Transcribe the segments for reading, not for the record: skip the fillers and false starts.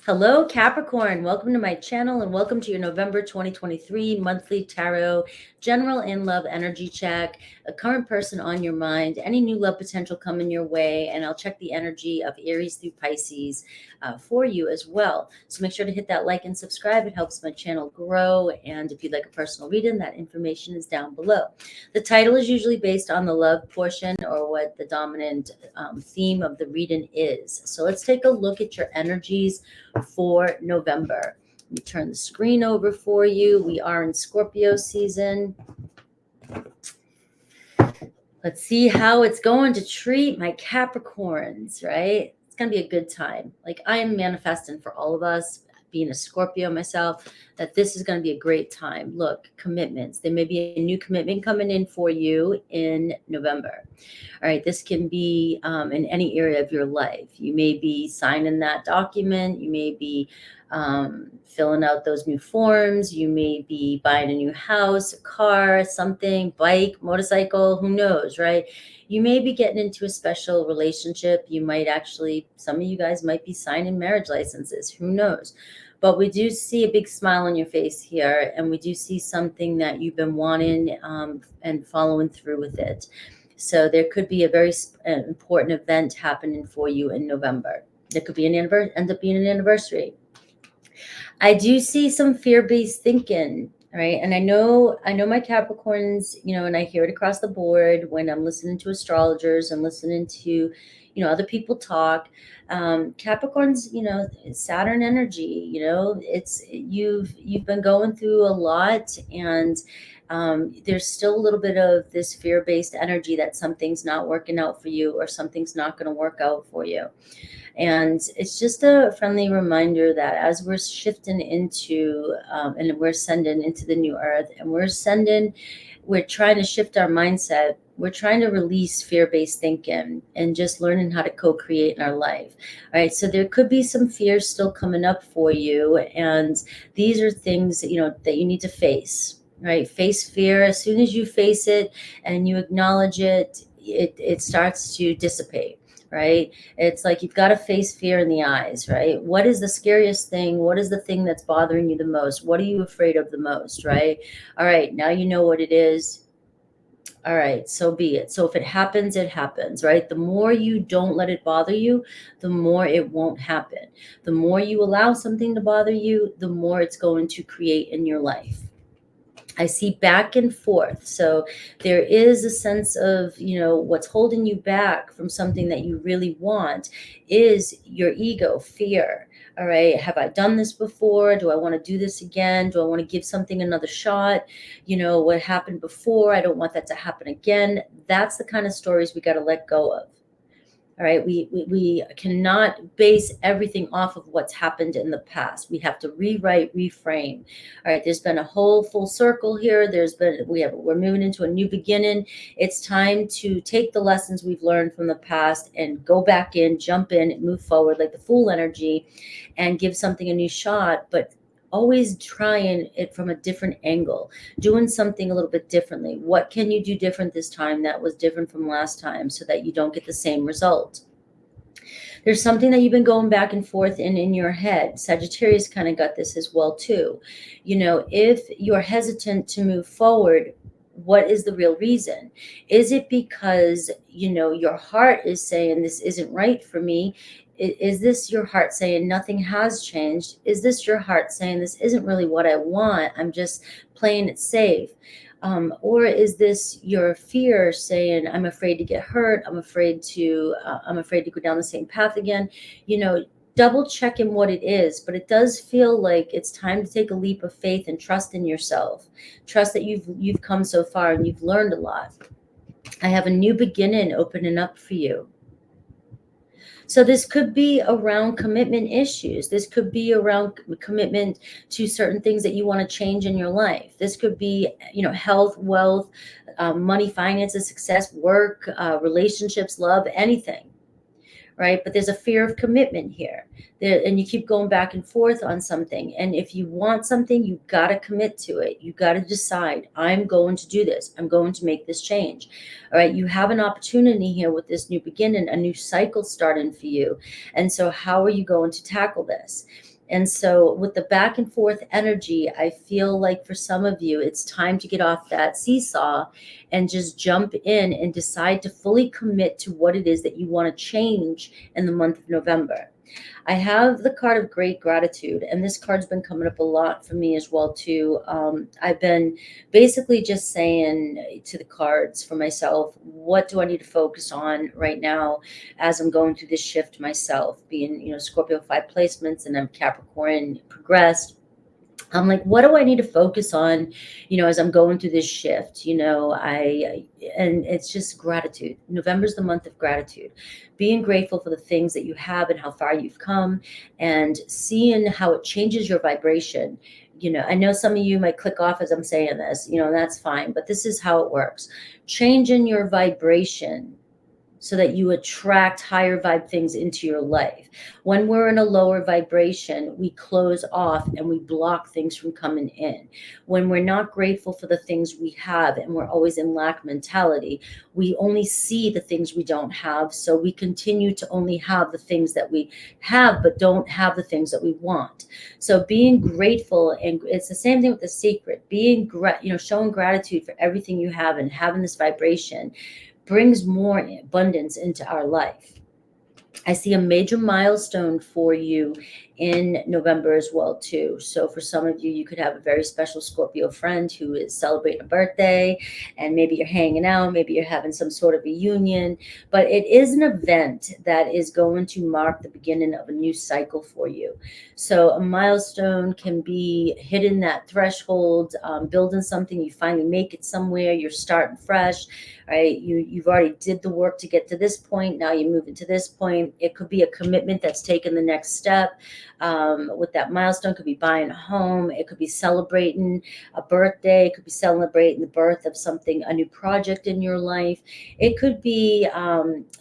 Hello, Capricorn. Welcome to my channel and welcome to your November 2023 monthly tarot general and love energy check. A current person on your mind, any new love potential coming your way, and I'll check the energy of Aries through Pisces for you as well. So make sure to hit that like and subscribe. It helps my channel grow. And if you'd like a personal reading, that information is down below. The title is usually based on the love portion or what the dominant theme of the reading is. So let's take a look at your energies for November. Let me turn the screen over for you. We are in Scorpio season. Let's see how it's going to treat my Capricorns, right? It's going to be a good time. Like, I am manifesting for all of us, being a Scorpio myself, that this is going to be a great time. Look, commitments. There may be a new commitment coming in for you in November. All right, this can be in any area of your life. You may be signing that document. You may be filling out those new forms. You may be buying a new house, a car, something, bike, motorcycle, who knows, right? You may be getting into a special relationship. You might actually, some of you guys might be signing marriage licenses, who knows? But we do see a big smile on your face here, and we do see something that you've been wanting and following through with it. So there could be a very important event happening for you in November. There could be end up being an anniversary. I do see some fear-based thinking, right? And I know my Capricorns, and I hear it across the board when I'm listening to astrologers and listening to, other people talk. Capricorns, Saturn energy, it's you've been going through a lot, and there's still a little bit of this fear-based energy that something's not working out for you or something's not going to work out for you. And it's just a friendly reminder that as we're shifting into and we're ascending into the new earth, and we're trying to shift our mindset. We're trying to release fear-based thinking and just learning how to co-create in our life. All right. So there could be some fears still coming up for you. And these are things, that you need to face, right? Face fear. As soon as you face it and you acknowledge it, it starts to dissipate. Right? It's like you've got to face fear in the eyes, right? What is the scariest thing? What is the thing that's bothering you the most? What are you afraid of the most, right? All right, now you know what it is. All right, so be it. So if it happens, it happens, right? The more you don't let it bother you, the more it won't happen. The more you allow something to bother you, the more it's going to create in your life. I see back and forth. So there is a sense of, what's holding you back from something that you really want is your ego, fear. All right. Have I done this before? Do I want to do this again? Do I want to give something another shot? What happened before? I don't want that to happen again. That's the kind of stories we got to let go of. All right, we cannot base everything off of what's happened in the past. We have to rewrite, reframe. All right, there's been a whole full circle here. We're moving into a new beginning. It's time to take the lessons we've learned from the past and go back in, jump in, move forward like the Fool energy, and give something a new shot. But always trying it from a different angle, doing something a little bit differently. What can you do different this time that was different from last time so that you don't get the same result? There's something that you've been going back and forth in your head. Sagittarius kind of got this as well too. If you're hesitant to move forward, what is the real reason? Is it because, your heart is saying this isn't right for me? Is this your heart saying nothing has changed? Is this your heart saying this isn't really what I want? I'm just playing it safe. Or is this your fear saying, I'm afraid to get hurt. I'm afraid to go down the same path again. Double checking what it is, but it does feel like it's time to take a leap of faith and trust in yourself. Trust that you've come so far and you've learned a lot. I have a new beginning opening up for you. So this could be around commitment issues. This could be around commitment to certain things that you want to change in your life. This could be, health, wealth, money, finances, success, work, relationships, love, anything. Right? But there's a fear of commitment here. And you keep going back and forth on something. And if you want something, you got to commit to it. You got to decide, I'm going to do this. I'm going to make this change. All right. You have an opportunity here with this new beginning, a new cycle starting for you. And so how are you going to tackle this? And so, with the back and forth energy, I feel like for some of you, it's time to get off that seesaw and just jump in and decide to fully commit to what it is that you want to change in the month of November. I have the card of great gratitude, and this card's been coming up a lot for me as well too. I've been basically just saying to the cards for myself, what do I need to focus on right now as I'm going through this shift myself, being Scorpio 5 placements, and I'm Capricorn progressed. I'm like, what do I need to focus on, as I'm going through this shift? And it's just gratitude. November's the month of gratitude. Being grateful for the things that you have and how far you've come, and seeing how it changes your vibration. I know some of you might click off as I'm saying this, and that's fine, but this is how it works. Changing your vibration so that you attract higher vibe things into your life. When we're in a lower vibration, we close off and we block things from coming in. When we're not grateful for the things we have and we're always in lack mentality, we only see the things we don't have. So we continue to only have the things that we have, but don't have the things that we want. So being grateful, and it's the same thing with the secret, showing gratitude for everything you have and having this vibration brings more abundance into our life. I see a major milestone for you in November as well too. So for some of you, you could have a very special Scorpio friend who is celebrating a birthday, and maybe you're hanging out, maybe you're having some sort of reunion, but it is an event that is going to mark the beginning of a new cycle for you. So a milestone can be hitting that threshold, building something, you finally make it somewhere, you're starting fresh, right? You've already did the work to get to this point. Now you're moving to this point. It could be a commitment that's taken the next step. With that milestone, it could be buying a home. It could be celebrating a birthday. It could be celebrating the birth of something, a new project in your life. It could be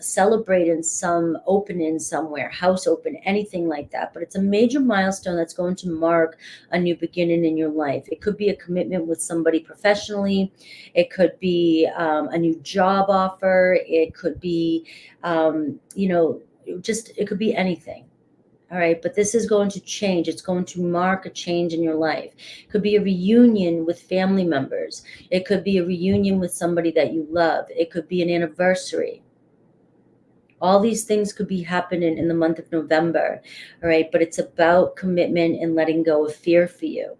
celebrating some opening somewhere, house open, anything like that. But it's a major milestone that's going to mark a new beginning in your life. It could be a commitment with somebody professionally. It could be a new job offer. It could be, it could be anything. All right. But this is going to change. It's going to mark a change in your life. It could be a reunion with family members. It could be a reunion with somebody that you love. It could be an anniversary. All these things could be happening in the month of November. All right. But it's about commitment and letting go of fear for you.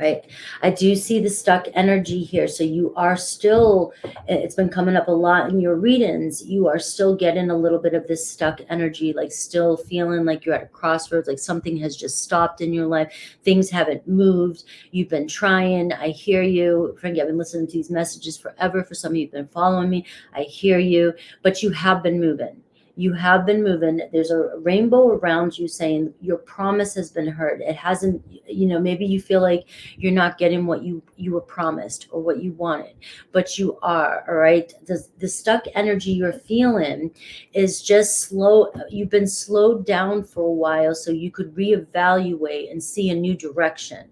Right. I do see the stuck energy here. So you are still, it's been coming up a lot in your readings. You are still getting a little bit of this stuck energy, like still feeling like you're at a crossroads, like something has just stopped in your life. Things haven't moved. You've been trying. I hear you. Frankie, I've been listening to these messages forever. For some of you who've been following me, I hear you, but you have been moving. You have been moving. There's a rainbow around you saying your promise has been heard. It hasn't, maybe you feel like you're not getting what you were promised or what you wanted, but you are. All right. The stuck energy you're feeling is just slow. You've been slowed down for a while so you could reevaluate and see a new direction.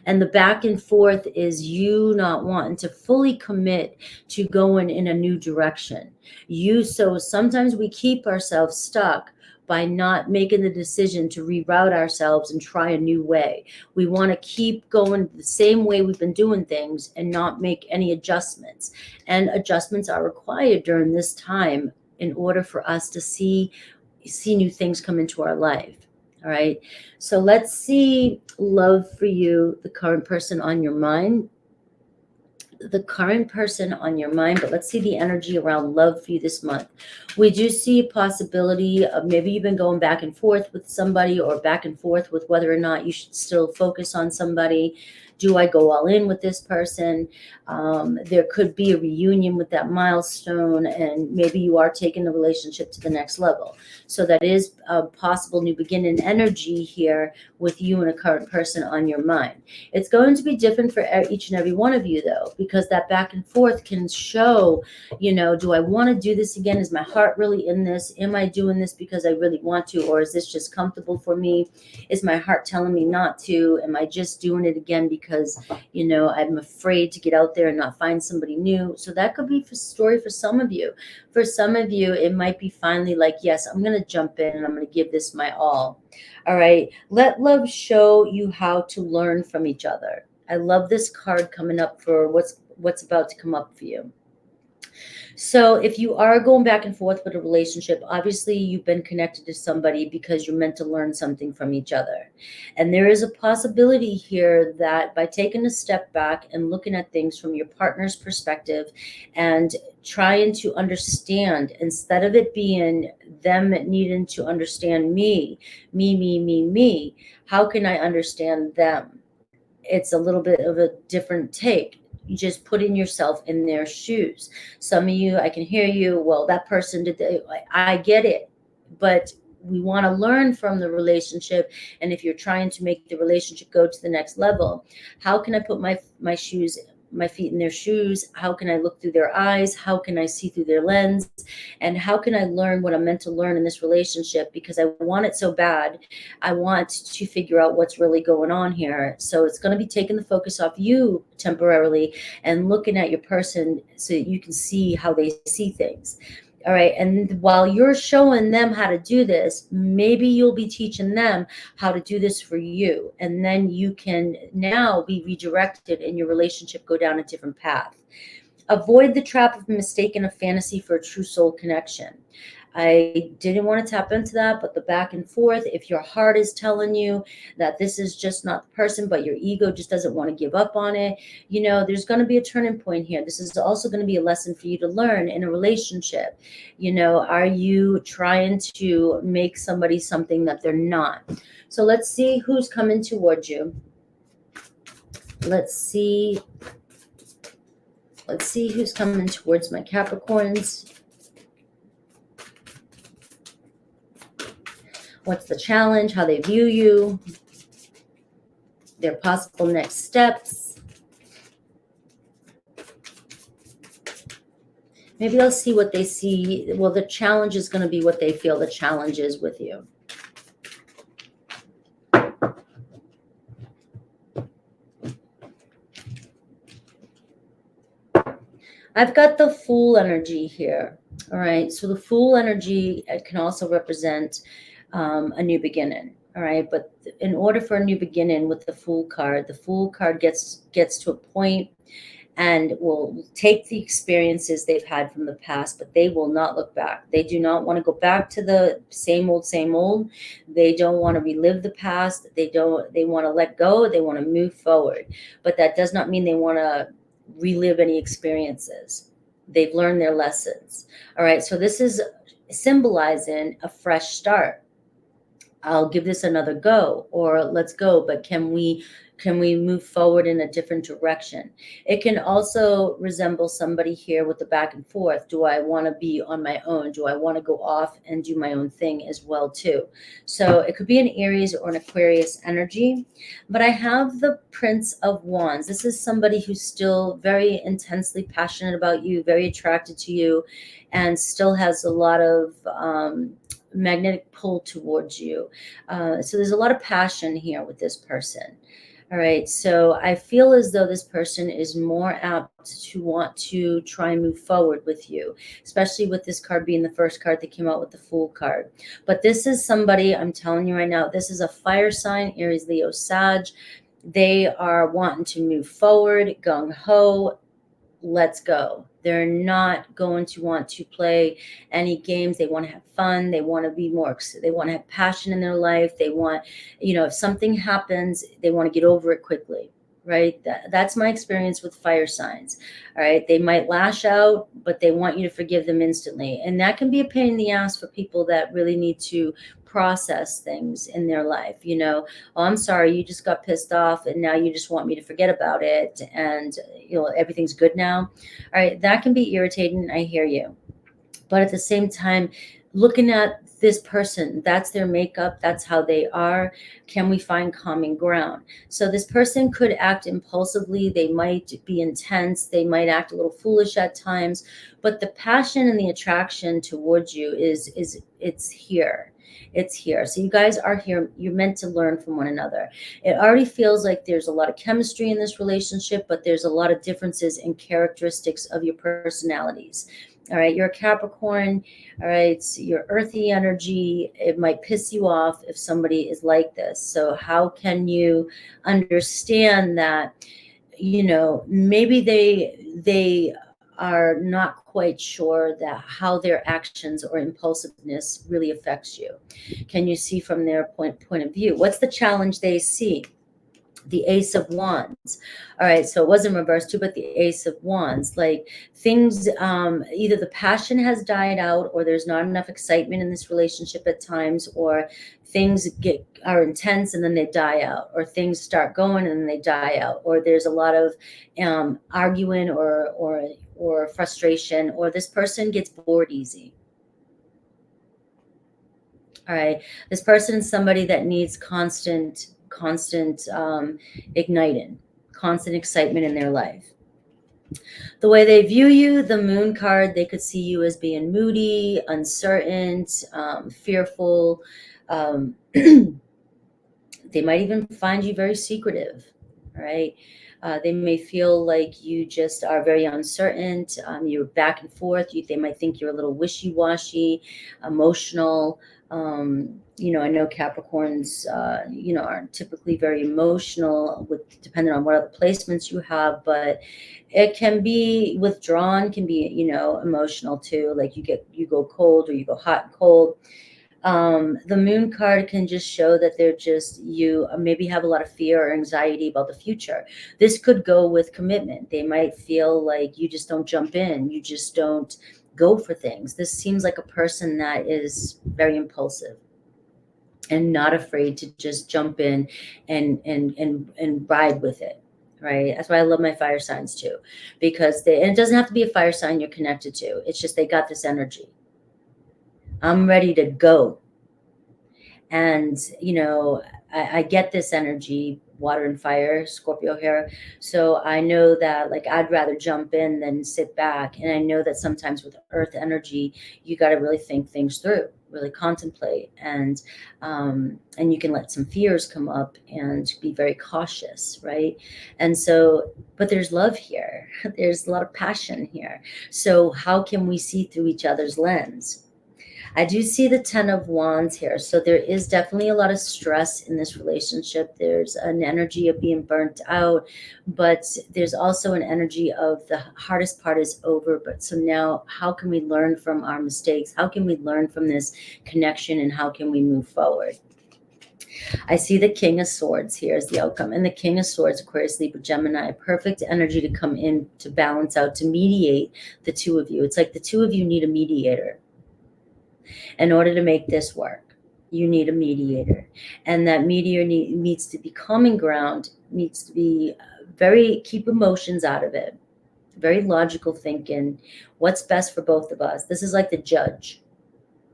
And the back and forth is you not wanting to fully commit to going in a new direction. So sometimes we keep ourselves stuck by not making the decision to reroute ourselves and try a new way. We want to keep going the same way we've been doing things and not make any adjustments. And adjustments are required during this time in order for us to see new things come into our life. All right. So let's see love for you, the current person on your mind. But let's see the energy around love for you this month. We do see a possibility of maybe you've been going back and forth with somebody, or back and forth with whether or not you should still focus on somebody. Do I go all in with this person? There could be a reunion with that milestone, and maybe you are taking the relationship to the next level. So that is a possible new beginning energy here with you and a current person on your mind. It's going to be different for each and every one of you, though, because that back and forth can show, do I want to do this again? Is my heart really in this? Am I doing this because I really want to? Or is this just comfortable for me? Is my heart telling me not to? Am I just doing it again because because, you know, I'm afraid to get out there and not find somebody new. So that could be a story for some of you. For some of you, it might be finally like, yes, I'm going to jump in and I'm going to give this my all. All right. Let love show you how to learn from each other. I love this card coming up for what's about to come up for you. So if you are going back and forth with a relationship, obviously you've been connected to somebody because you're meant to learn something from each other. And there is a possibility here that by taking a step back and looking at things from your partner's perspective and trying to understand, instead of it being them needing to understand me, how can I understand them? It's a little bit of a different take. You just putting yourself in their shoes. Some of you, I can hear you. Well, that person did. I get it, but we want to learn from the relationship. And if you're trying to make the relationship go to the next level, how can I put my shoes, my feet in their shoes? How can I look through their eyes? How can I see through their lens? And how can I learn what I'm meant to learn in this relationship? Because I want it so bad. I want to figure out what's really going on here. So it's going to be taking the focus off you temporarily and looking at your person so that you can see how they see things. All right. And while you're showing them how to do this, maybe you'll be teaching them how to do this for you. And then you can now be redirected and your relationship go down a different path. Avoid the trap of mistaking a fantasy for a true soul connection. I didn't want to tap into that, but the back and forth, if your heart is telling you that this is just not the person, but your ego just doesn't want to give up on it, you know, there's going to be a turning point here. This is also going to be a lesson for you to learn in a relationship. You know, are you trying to make somebody something that they're not? So let's see who's coming towards you. Let's see who's coming towards my Capricorns. What's the challenge? How they view you? Their possible next steps. Maybe they'll see what they see. Well, the challenge is going to be what they feel the challenge is with you. I've got the Fool energy here. All right. So the Fool energy can also represent a new beginning. All right. But in order for a new beginning with the Fool card gets to a point and will take the experiences they've had from the past, but they will not look back. They do not want to go back to the same old. They don't want to relive the past. They want to let go. They want to move forward. But that does not mean they want to relive any experiences. They've learned their lessons. All right. So this is symbolizing a fresh start. I'll give this another go, or let's go, but can we move forward in a different direction? It can also resemble somebody here with the back and forth. Do I want to be on my own? Do I want to go off and do my own thing as well too? So it could be an Aries or an Aquarius energy, but I have the Prince of Wands. This is somebody who's still very intensely passionate about you, very attracted to you, and still has a lot of magnetic pull towards you. So there's a lot of passion here with this person. All right. So I feel as though this person is more apt to want to try and move forward with you, especially with this card being the first card that came out with the Fool card. But this is somebody, I'm telling you right now, this is a fire sign, Aries, Leo, Sag. They are wanting to move forward, gung ho. Let's go. They're not going to want to play any games. They want to have fun. They want to be they want to have passion in their life. They want, you know, if something happens, they want to get over it quickly, right? That's my experience with fire signs. All right. They might lash out, but they want you to forgive them instantly. And that can be a pain in the ass for people that really need to process things in their life. You know, oh, I'm sorry, you just got pissed off and now you just want me to forget about it. And, you know, everything's good now. All right. That can be irritating. I hear you. But at the same time, looking at this person, that's their makeup, that's how they are. Can we find common ground? So this person could act impulsively. They might be intense. They might act a little foolish at times. But the passion and the attraction towards you it's here. It's here. So you guys are here. You're meant to learn from one another. It already feels like there's a lot of chemistry in this relationship, but there's a lot of differences in characteristics of your personalities. All right, you're a Capricorn. All right, so your earthy energy, it might piss you off if somebody is like this. So how can you understand that, maybe they are not quite sure that how their actions or impulsiveness really affects you? Can you see from their point of view? What's the challenge they see? The Ace of Wands. All right, so it wasn't reversed too, but the Ace of Wands, like things, either the passion has died out, or there's not enough excitement in this relationship at times, or things are intense and then they die out, or things start going and then they die out, or there's a lot of arguing or frustration, or this person gets bored easy. All right, this person is somebody that needs constant igniting, constant excitement in their life. The way they view you, the Moon card, they could see you as being moody, uncertain, fearful. They might even find you very secretive. All right. They may feel like you just are very uncertain. You're back and forth. They might think you're a little wishy-washy, emotional. I know Capricorns, are typically very emotional, depending on what other placements you have, but it can be withdrawn, can be, emotional too. Like you go cold, or you go hot and cold. The Moon card can just show that you maybe have a lot of fear or anxiety about the future. This could go with commitment. They might feel like you just don't jump in, you just don't go for things. This seems like a person that is very impulsive and not afraid to just jump in and ride with it. Right. That's why I love my fire signs too, because and it doesn't have to be a fire sign you're connected to. It's just they got this energy. I'm ready to go. And, I get this energy, water and fire, Scorpio here. So I know that, like, I'd rather jump in than sit back. And I know that sometimes with earth energy, you got to really think things through, really contemplate. And you can let some fears come up and be very cautious. Right. And so, but there's love here. There's a lot of passion here. So how can we see through each other's lens? I do see the 10 of Wands here. So there is definitely a lot of stress in this relationship. There's an energy of being burnt out, but there's also an energy of the hardest part is over. But so now, how can we learn from our mistakes? How can we learn from this connection, and how can we move forward? I see the King of Swords here as the outcome. And the King of Swords, Aquarius, Libra, Gemini, perfect energy to come in, to balance out, to mediate the two of you. It's like the two of you need a mediator. In order to make this work, you need a mediator. And that mediator needs to be common ground, needs to be keep emotions out of it, very logical thinking. What's best for both of us? This is like the judge,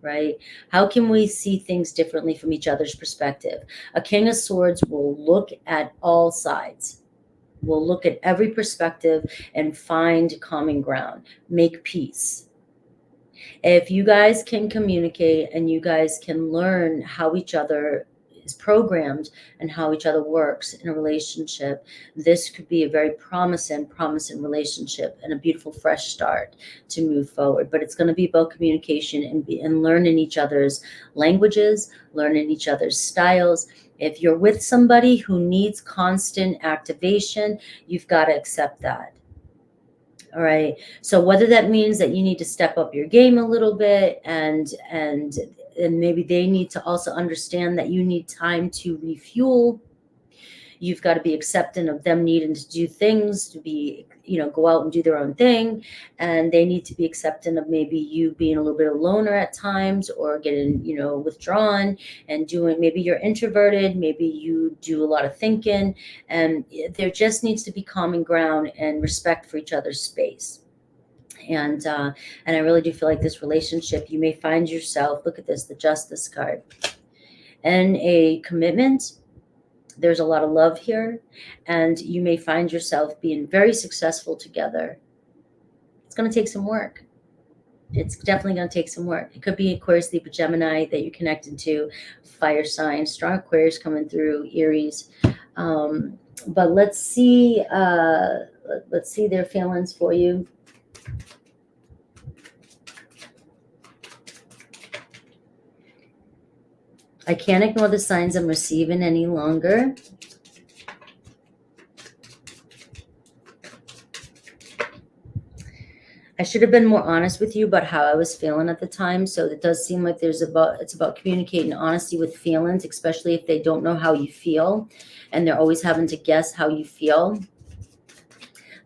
right? How can we see things differently from each other's perspective? A King of Swords will look at all sides, will look at every perspective and find common ground, make peace. If you guys can communicate and you guys can learn how each other is programmed and how each other works in a relationship, this could be a very promising relationship and a beautiful fresh start to move forward. But it's going to be about communication and learning each other's languages, learning each other's styles. If you're with somebody who needs constant activation, you've got to accept that. All right. So whether that means that you need to step up your game a little bit, and maybe they need to also understand that you need time to refuel. You've got to be accepting of them needing to do things, to be, go out and do their own thing. And they need to be accepting of maybe you being a little bit of a loner at times, or getting, withdrawn and maybe you're introverted, maybe you do a lot of thinking, and there just needs to be common ground and respect for each other's space. And I really do feel like this relationship, you may find yourself, look at this, the Justice card, and a commitment. There's a lot of love here, and you may find yourself being very successful together. It's going to take some work. It's definitely going to take some work. It could be Aquarius, Libra, Gemini that you're connected to, fire sign, strong Aquarius coming through, Aries. But let's see their feelings for you. I can't ignore the signs I'm receiving any longer. I should have been more honest with you about how I was feeling at the time. So it does seem like it's about communicating honesty with feelings, especially if they don't know how you feel and they're always having to guess how you feel.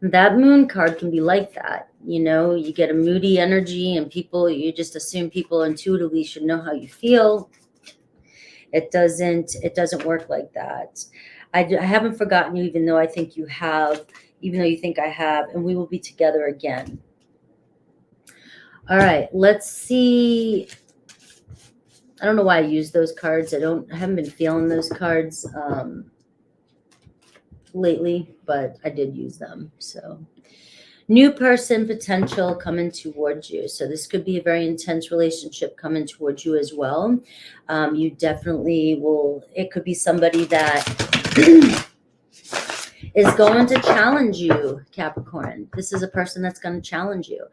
That moon card can be like that. You know, you get a moody energy and you just assume people intuitively should know how you feel. It doesn't work like that. I haven't forgotten you, even though I think you have, even though you think I have, and we will be together again. All right, let's see. I don't know why I use those cards. I haven't been feeling those cards lately, but I did use them. So new person potential coming towards you. So this could be a very intense relationship coming towards you as well. You definitely will. It could be somebody that is going to challenge you, Capricorn. This is a person that's going to challenge you.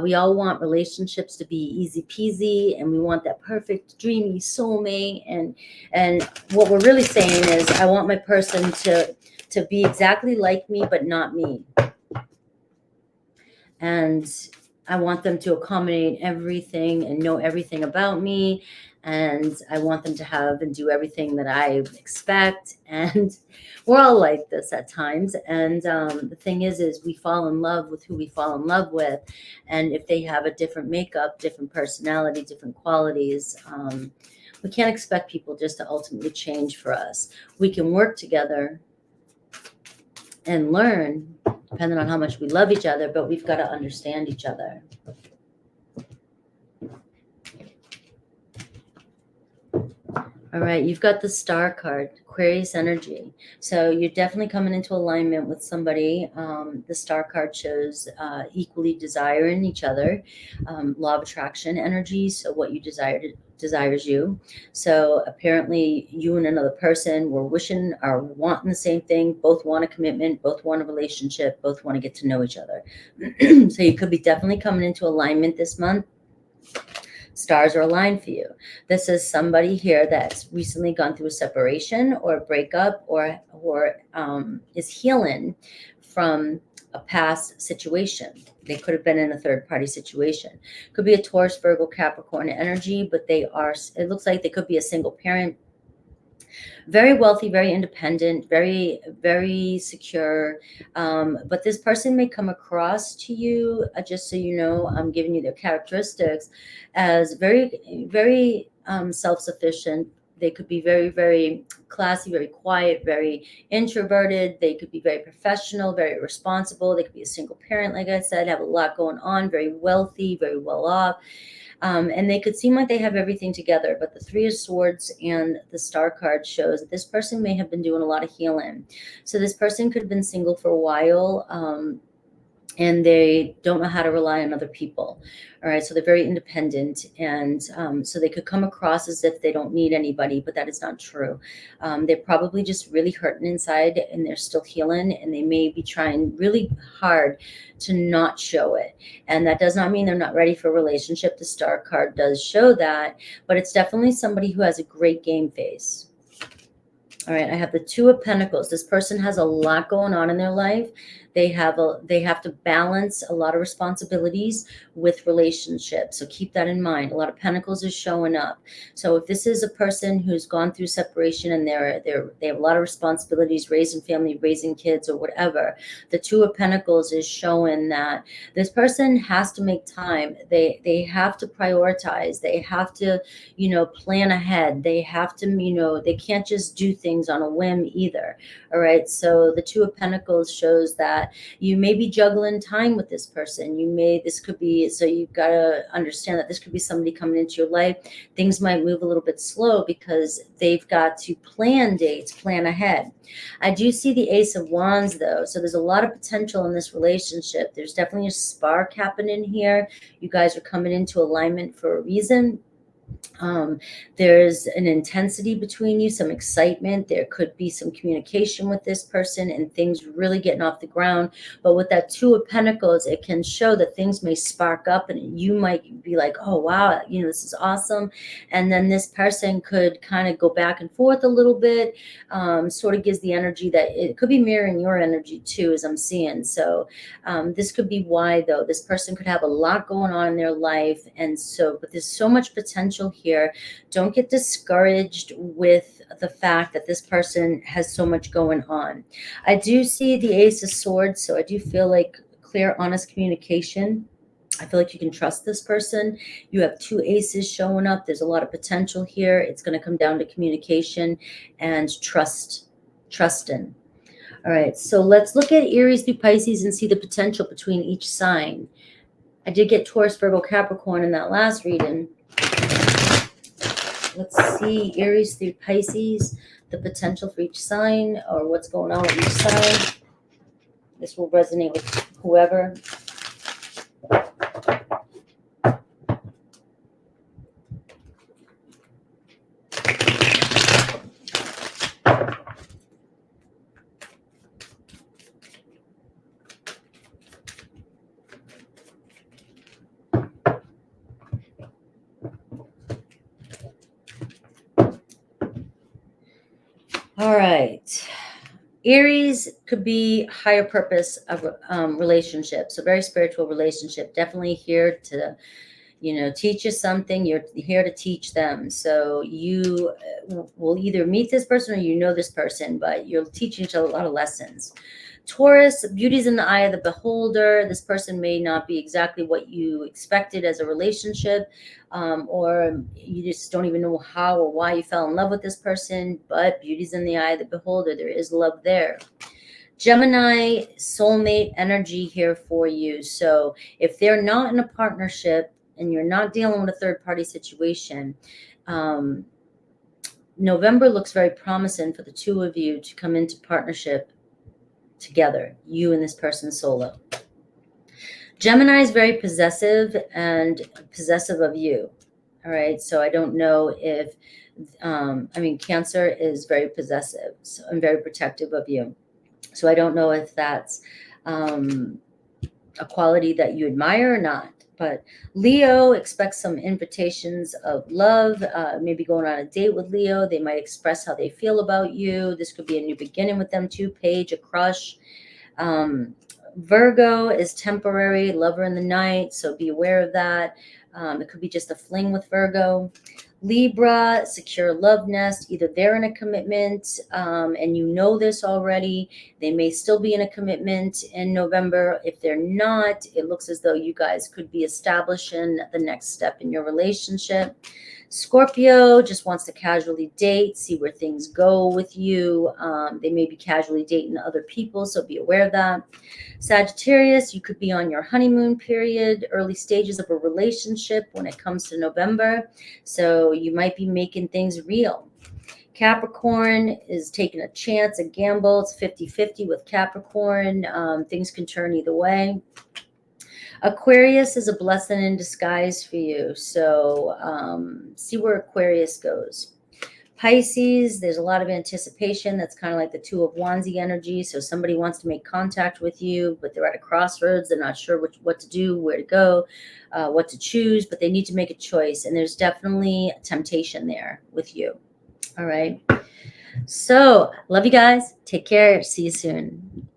We all want relationships to be easy peasy, and we want that perfect, dreamy soulmate. And what we're really saying is, I want my person to be exactly like me, but not me. And I want them to accommodate everything and know everything about me. And I want them to have and do everything that I expect. And we're all like this at times. And the thing is we fall in love with who we fall in love with. And if they have a different makeup, different personality, different qualities, we can't expect people just to ultimately change for us. We can work together and learn, depending on how much we love each other, but we've got to understand each other. All right, you've got the Star card, Aquarius energy. So you're definitely coming into alignment with somebody. The Star card shows equally desiring each other, law of attraction energy. So what you desires you. So apparently you and another person were wanting the same thing. Both want a commitment, both want a relationship, both want to get to know each other. So you could be definitely coming into alignment this month. Stars are aligned for you. This is somebody here that's recently gone through a separation or a breakup or is healing from a past situation. They could have been in a third-party situation. Could be a Taurus, Virgo, Capricorn energy, but it looks like they could be a single parent. Very wealthy, very independent, very, very secure. But this person may come across to you, just so you know, I'm giving you their characteristics, as very, very self-sufficient. They could be very, very classy, very quiet, very introverted. They could be very professional, very responsible. They could be a single parent, like I said, have a lot going on, very wealthy, very well off. And they could seem like they have everything together, but the Three of Swords and the Star card shows that this person may have been doing a lot of healing. So this person could have been single for a while, and they don't know how to rely on other people. All right, so they're very independent, and so they could come across as if they don't need anybody, but that is not true. They're probably just really hurting inside, and they're still healing, and they may be trying really hard to not show it. And that does not mean they're not ready for a relationship. The Star card does show that, but it's definitely somebody who has a great game face. All right, I have the Two of Pentacles. This person has a lot going on in their life. They have to balance a lot of responsibilities with relationships. So keep that in mind. A lot of Pentacles is showing up. So if this is a person who's gone through separation and they have a lot of responsibilities, raising family, raising kids, or whatever, the Two of Pentacles is showing that this person has to make time. They have to prioritize. They have to, plan ahead. They have to, they can't just do things on a whim either. All right. So the Two of Pentacles shows that that. You may be juggling time with this person. This could be, so you've got to understand that this could be somebody coming into your life. Things might move a little bit slow because they've got to plan dates, plan ahead. I do see the Ace of Wands though. So there's a lot of potential in this relationship. There's definitely a spark happening here. You guys are coming into alignment for a reason. There's an intensity between you, some excitement. There could be some communication with this person and things really getting off the ground. But with that Two of Pentacles, it can show that things may spark up and you might be like, oh, wow, this is awesome. And then this person could kind of go back and forth a little bit, sort of gives the energy that it could be mirroring your energy too, as I'm seeing. So this could be why, though. This person could have a lot going on in their life. And so, but there's so much potential here. Don't get discouraged with the fact that this person has so much going on. I do see the Ace of Swords, so I do feel like clear, honest communication. I feel like you can trust this person. You have two aces showing up. There's a lot of potential here. It's going to come down to communication and trusting. All right, so let's look at Aries through Pisces and see the potential between each sign. I did get Taurus, Virgo, Capricorn in that last reading. Let's see Aries through Pisces, the potential for each sign or what's going on with each sign. This will resonate with whoever. All right. Aries could be higher purpose of relationship. So very spiritual relationship. Definitely here to, teach you something. You're here to teach them. So you will either meet this person or this person, but you're teaching each other a lot of lessons. Taurus, beauty's in the eye of the beholder. This person may not be exactly what you expected as a relationship, or you just don't even know how or why you fell in love with this person, but beauty's in the eye of the beholder. There is love there. Gemini, soulmate energy here for you. So if they're not in a partnership and you're not dealing with a third-party situation, November looks very promising for the two of you to come into partnership together, you and this person solo. Gemini is very possessive and possessive of you. All right. So I don't know if, Cancer is very possessive and very protective of you. So I don't know if that's a quality that you admire or not. But Leo expects some invitations of love, maybe going on a date with Leo. They might express how they feel about you. This could be a new beginning with them too. Page, a crush. Virgo is temporary, lover in the night, so be aware of that. It could be just a fling with Virgo. Libra, secure love nest. Either they're in a commitment and you know this already. They may still be in a commitment in November. If they're not, it looks as though you guys could be establishing the next step in your relationship. Scorpio just wants to casually date, see where things go with you. They may be casually dating other people, so be aware of that. Sagittarius, you could be on your honeymoon period, early stages of a relationship when it comes to November. So you might be making things real. Capricorn is taking a chance, a gamble. It's 50-50 with Capricorn. Things can turn either way. Aquarius is a blessing in disguise for you. So see where Aquarius goes. Pisces, there's a lot of anticipation. That's kind of like the Two of Wands energy. So somebody wants to make contact with you, but they're at a crossroads. They're not sure what to do, where to go, what to choose, but they need to make a choice. And there's definitely temptation there with you. All right. So love you guys. Take care. See you soon.